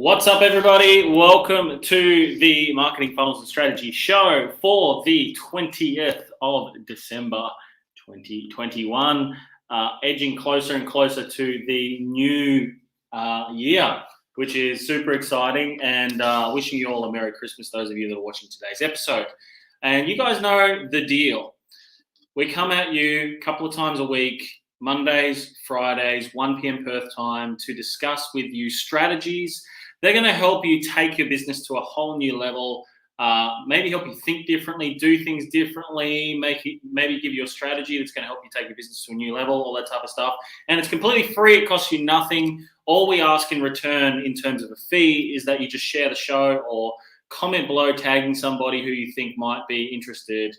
What's up, everybody? Welcome to the Marketing Funnels and Strategy Show for the 20th of December 2021, edging closer and closer to the new year, which is super exciting, and wishing you all a Merry Christmas, those of you that are watching today's episode. And you guys know the deal. We come at you a couple of times a week, Mondays, Fridays, 1 p.m. Perth time, to discuss with you strategies. They're going to help you take your business to a whole new level, maybe help you think differently, do things differently, maybe give you a strategy that's going to help you take your business to a new level, all that type of stuff. And it's completely free. It costs you nothing. All we ask in return in terms of a fee is that you just share the show or comment below tagging somebody who you think might be interested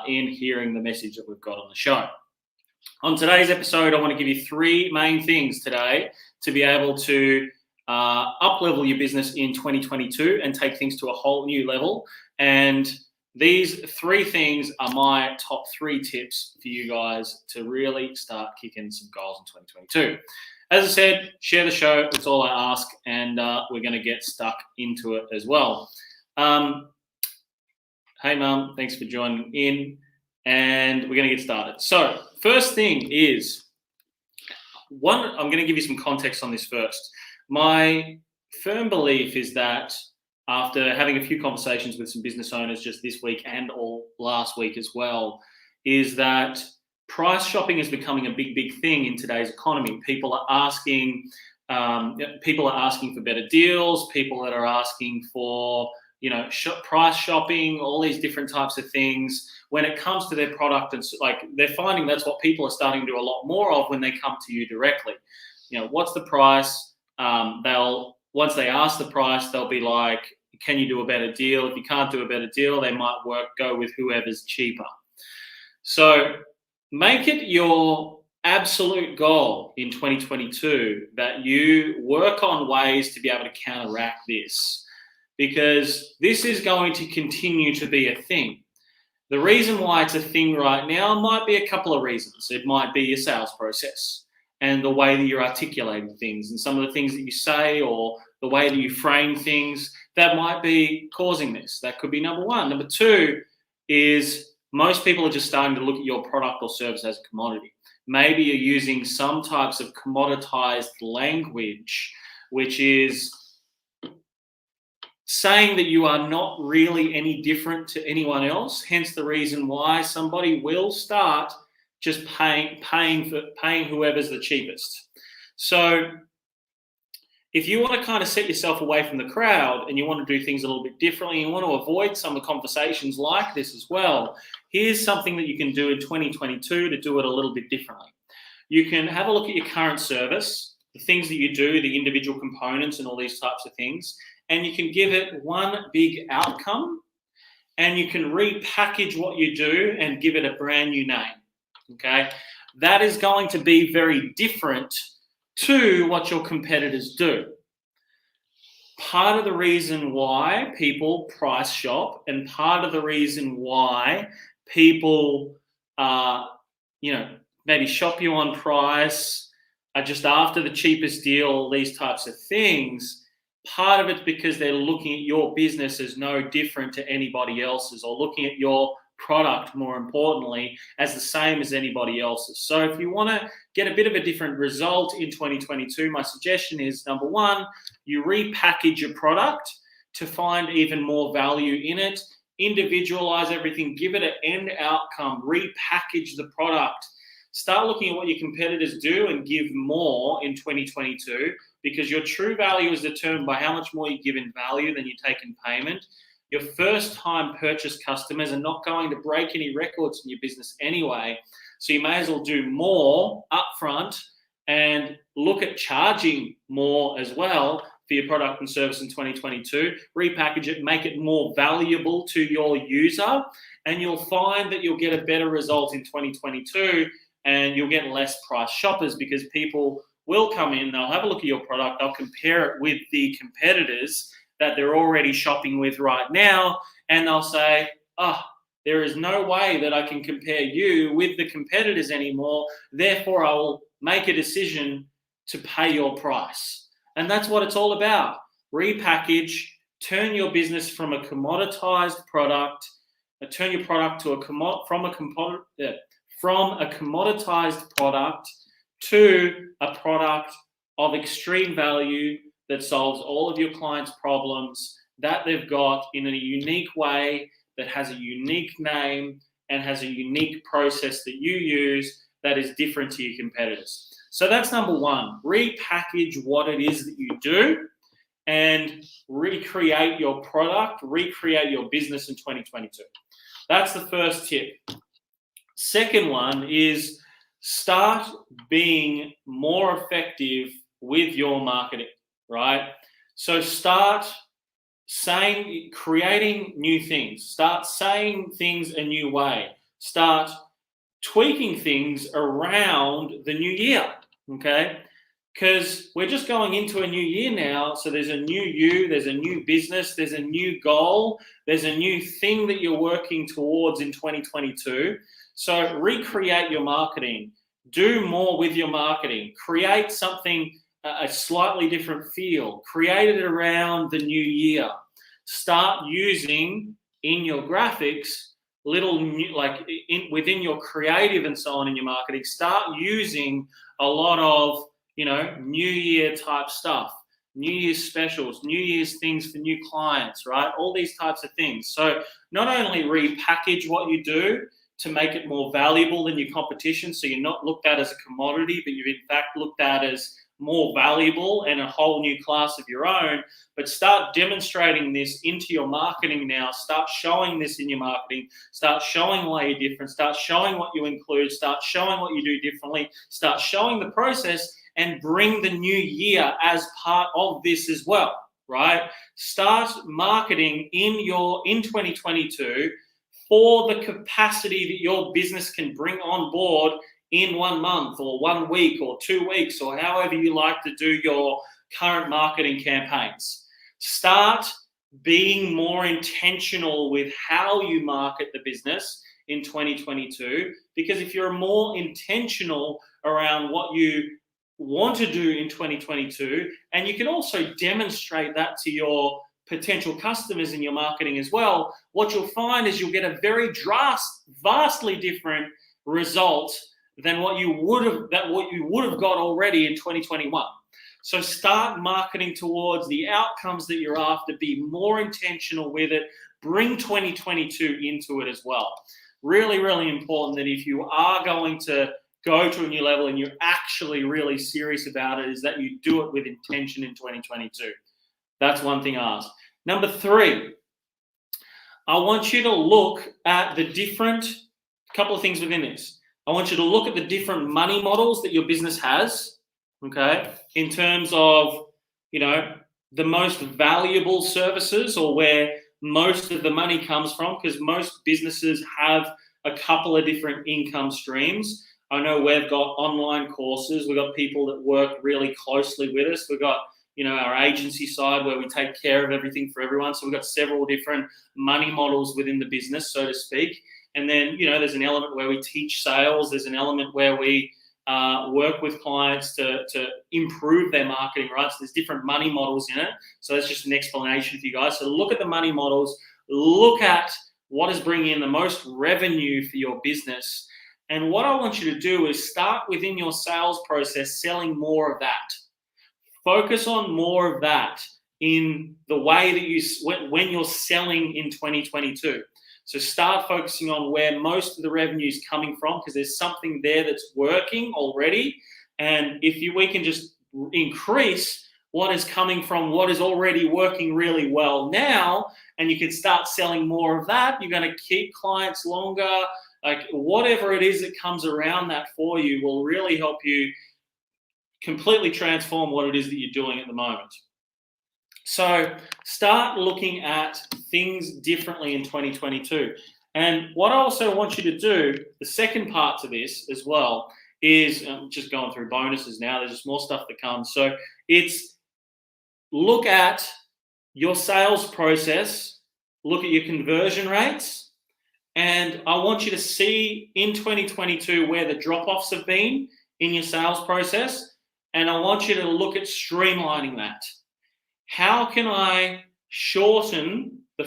in hearing the message that we've got on the show. On today's episode, I want to give you 3 main things today to be able to up-level your business in 2022 and take things to a whole new level. And these 3 things are my top 3 tips for you guys to really start kicking some goals in 2022. As I said, share the show. That's all I ask. And we're going to get stuck into it as well. Hey, Mum. Thanks for joining in. And we're going to get started. So first thing is, I'm going to give you some context on this first. My firm belief is that after having a few conversations with some business owners just this week and all last week as well, is that price shopping is becoming a big thing in today's economy. People are asking for better deals. People that are asking for, price shopping, all these different types of things when it comes to their product. And they're finding that's what people are starting to do a lot more of when they come to you directly. What's the price? Once they ask the price, they'll be like, can you do a better deal? If you can't do a better deal, they might go with whoever's cheaper. So make it your absolute goal in 2022 that you work on ways to be able to counteract this, because this is going to continue to be a thing. The reason why it's a thing right now might be a couple of reasons. It might be your sales process and the way that you're articulating things and some of the things that you say or the way that you frame things that might be causing this. That could be number 1. Number 2 is most people are just starting to look at your product or service as a commodity. Maybe you're using some types of commoditized language, which is saying that you are not really any different to anyone else, hence the reason why somebody will start just paying whoever's the cheapest. So if you want to kind of set yourself away from the crowd and you want to do things a little bit differently, you want to avoid some of the conversations like this as well, here's something that you can do in 2022 to do it a little bit differently. You can have a look at your current service, the things that you do, the individual components and all these types of things, and you can give it one big outcome, and you can repackage what you do and give it a brand new name. Okay, that is going to be very different to what your competitors do. Part of the reason why people price shop and part of the reason why people, maybe shop you on price, are just after the cheapest deal, all these types of things, part of it's because they're looking at your business as no different to anybody else's, or looking at your product, more importantly, as the same as anybody else's. So if you want to get a bit of a different result in 2022, my suggestion is, number 1, you repackage your product to find even more value in it, individualize everything, give it an end outcome, repackage the product. Start looking at what your competitors do and give more in 2022, because your true value is determined by how much more you give in value than you take in payment. Your first-time purchase customers are not going to break any records in your business anyway, so you may as well do more upfront and look at charging more as well for your product and service in 2022. Repackage it, make it more valuable to your user, and you'll find that you'll get a better result in 2022, and you'll get less price shoppers, because people will come in, they'll have a look at your product, they'll compare it with the competitors that they're already shopping with right now, and they'll say, there is no way that I can compare you with the competitors anymore, therefore I will make a decision to pay your price. And that's what it's all about. repackage, turn your business from a commoditized product, turn your product to from a commoditized product to a product of extreme value that solves all of your clients' problems that they've got in a unique way, that has a unique name and has a unique process that you use that is different to your competitors. So that's number one. Repackage what it is that you do and recreate your product, recreate your business in 2022. That's the first tip. Second one is start being more effective with your marketing, right? So start creating new things. Start saying things a new way. Start tweaking things around the new year, okay? Because we're just going into a new year now, so there's a new you, there's a new business, there's a new goal, there's a new thing that you're working towards in 2022. So recreate your marketing. Do more with your marketing. Create something, a slightly different feel. Create it around the new year. Start using in your graphics little new, within your creative and so on in your marketing. Start using a lot of New Year type stuff, New Year's specials, New Year's things for new clients, right? All these types of things. So not only repackage what you do to make it more valuable than your competition, so you're not looked at as a commodity, but you're in fact looked at as more valuable and a whole new class of your own, but start demonstrating this into your marketing now. Start showing this in your marketing. Start showing why you're different. Start showing what you include. Start showing what you do differently. Start showing the process and bring the new year as part of this as well, right? Start marketing in 2022 for the capacity that your business can bring on board in 1 month or 1 week or 2 weeks or however you like to do your current marketing campaigns. Start being more intentional with how you market the business in 2022, because if you're more intentional around what you want to do in 2022, and you can also demonstrate that to your potential customers in your marketing as well, what you'll find is you'll get a very vastly different result than what you would have got already in 2021. So start marketing towards the outcomes that you're after. Be more intentional with it. Bring 2022 into it as well. Really, really important that if you are going to go to a new level and you're actually really serious about it, is that you do it with intention in 2022. That's one thing I ask. Number 3, I want you to look at couple of things within this. I want you to look at the different money models that your business has, okay, in terms of, the most valuable services or where most of the money comes from, because most businesses have a couple of different income streams. I know we've got online courses. We've got people that work really closely with us. We've got, our agency side where we take care of everything for everyone. So we've got several different money models within the business, so to speak. And then, there's an element where we teach sales. There's an element where we work with clients to improve their marketing, right? So there's different money models in it. So that's just an explanation for you guys. So look at the money models. Look at what is bringing in the most revenue for your business. And what I want you to do is start within your sales process selling more of that. Focus on more of that in the way that when you're selling in 2022. So start focusing on where most of the revenue is coming from, because there's something there that's working already. And if we can just increase what is coming from what is already working really well now, and you can start selling more of that, you're going to keep clients longer. Like whatever it is that comes around that for you will really help you completely transform what it is that you're doing at the moment. So start looking at things differently in 2022. And what I also want you to do, the second part to this as well, is I'm just going through bonuses now. There's just more stuff that comes. So it's look at your sales process, look at your conversion rates, and I want you to see in 2022 where the drop-offs have been in your sales process. And I want you to look at streamlining that. how can I shorten the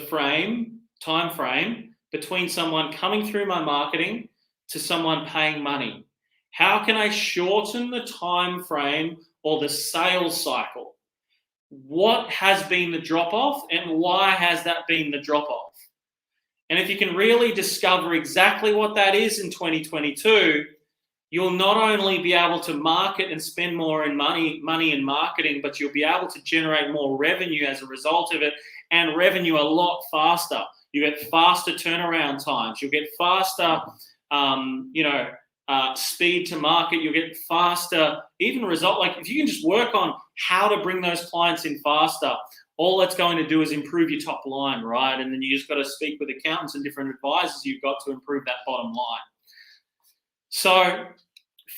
time frame between someone coming through my marketing to someone paying money? How can I shorten the time frame or the sales cycle? What has been the drop-off and why has that been the drop-off? And if you can really discover exactly what that is in 2022, you'll not only be able to market and spend more in money in marketing, but you'll be able to generate more revenue as a result of it, and revenue a lot faster. You get faster turnaround times. You'll get faster, speed to market. You'll get faster, even result. Like if you can just work on how to bring those clients in faster, all that's going to do is improve your top line, right? And then you just got to speak with accountants and different advisors you've got to improve that bottom line. So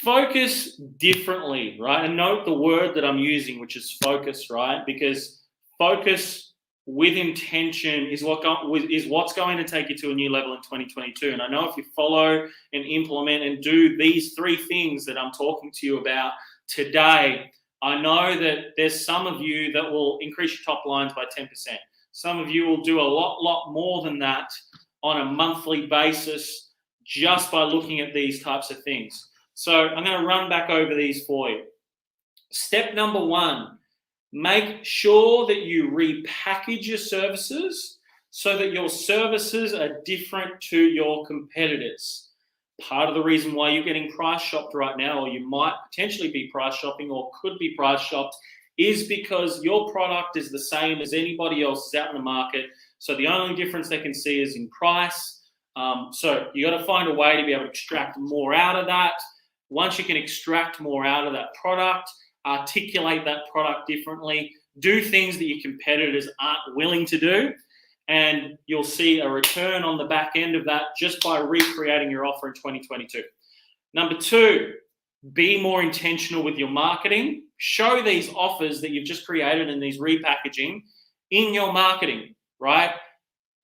focus differently, right? And note the word that I'm using, which is focus, right? Because focus with intention is what's going to take you to a new level in 2022. And I know if you follow and implement and do these 3 things that I'm talking to you about today, I know that there's some of you that will increase your top lines by 10%. Some of you will do a lot more than that on a monthly basis just by looking at these types of things. So I'm going to run back over these for you. Step number 1, make sure that you repackage your services so that your services are different to your competitors. Part of the reason why you're getting price shopped right now, or you might potentially be price shopping or could be price shopped, is because your product is the same as anybody else's out in the market. So the only difference they can see is in price. So you got to find a way to be able to extract more out of that. Once you can extract more out of that product, articulate that product differently, do things that your competitors aren't willing to do, and you'll see a return on the back end of that just by recreating your offer in 2022. Number 2, be more intentional with your marketing. Show these offers that you've just created in these repackaging in your marketing, right?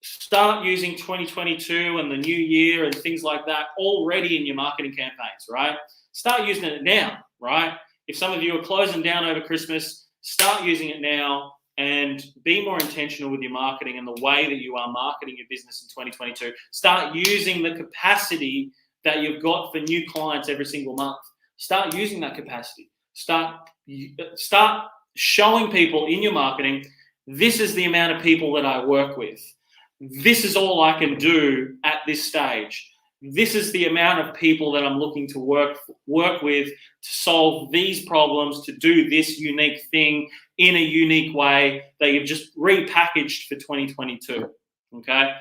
Start using 2022 and the new year and things like that already in your marketing campaigns, right? Start using it now, right? If some of you are closing down over Christmas, start using it now and be more intentional with your marketing and the way that you are marketing your business in 2022. Start using the capacity that you've got for new clients every single month. Start using that capacity. Start showing people in your marketing, this is the amount of people that I work with. This is all I can do at this stage. This is the amount of people that I'm looking to work with to solve these problems, to do this unique thing in a unique way that you've just repackaged for 2022, okay?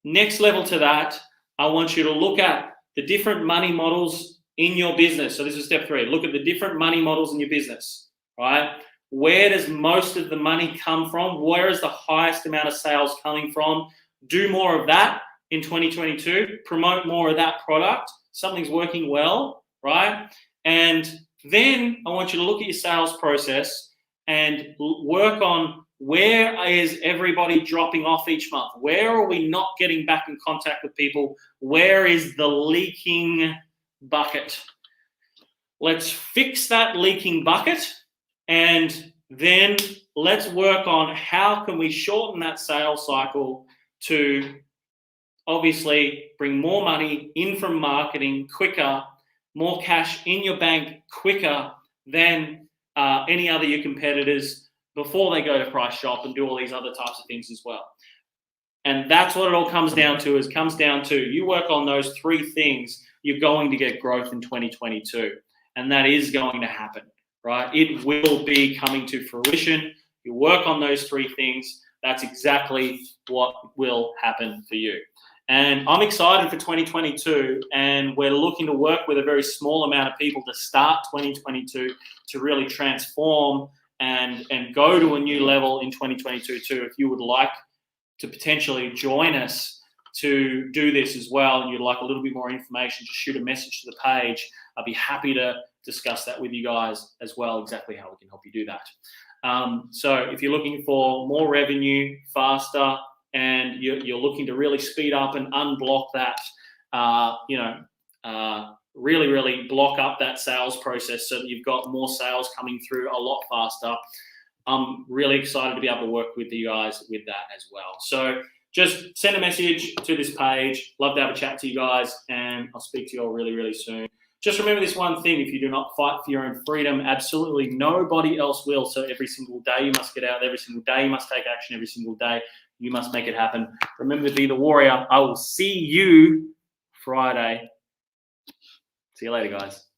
Next level to that, I want you to look at the different money models in your business. So this is step 3. Look at the different money models in your business, right? Where does most of the money come from? Where is the highest amount of sales coming from? Do more of that in 2022. Promote more of that product. Something's working well, right? And then I want you to look at your sales process and work on where is everybody dropping off each month? Where are we not getting back in contact with people? Where is the leaking bucket? Let's fix that leaking bucket, and then let's work on how can we shorten that sales cycle to obviously bring more money in from marketing quicker, more cash in your bank quicker than any other your competitors before they go to price shop and do all these other types of things as well. And that's what it all comes down to, you work on those 3 things, you're going to get growth in 2022. And that is going to happen, right? It will be coming to fruition. You work on those 3 things, that's exactly what will happen for you. And I'm excited for 2022, and we're looking to work with a very small amount of people to start 2022 to really transform and go to a new level in 2022 too. If you would like to potentially join us to do this as well, and you'd like a little bit more information, just shoot a message to the page. I'll be happy to discuss that with you guys as well, exactly how we can help you do that. So if you're looking for more revenue faster, and you're looking to really speed up and unblock that, really block up that sales process so that you've got more sales coming through a lot faster, I'm really excited to be able to work with you guys with that as well. So just send a message to this page. Love to have a chat to you guys, and I'll speak to you all really, really soon. Just remember this one thing: if you do not fight for your own freedom, absolutely nobody else will. So every single day you must get out. Every single day you must take action. Every single day you must make it happen. Remember to be the warrior. I will see you Friday. See you later, guys.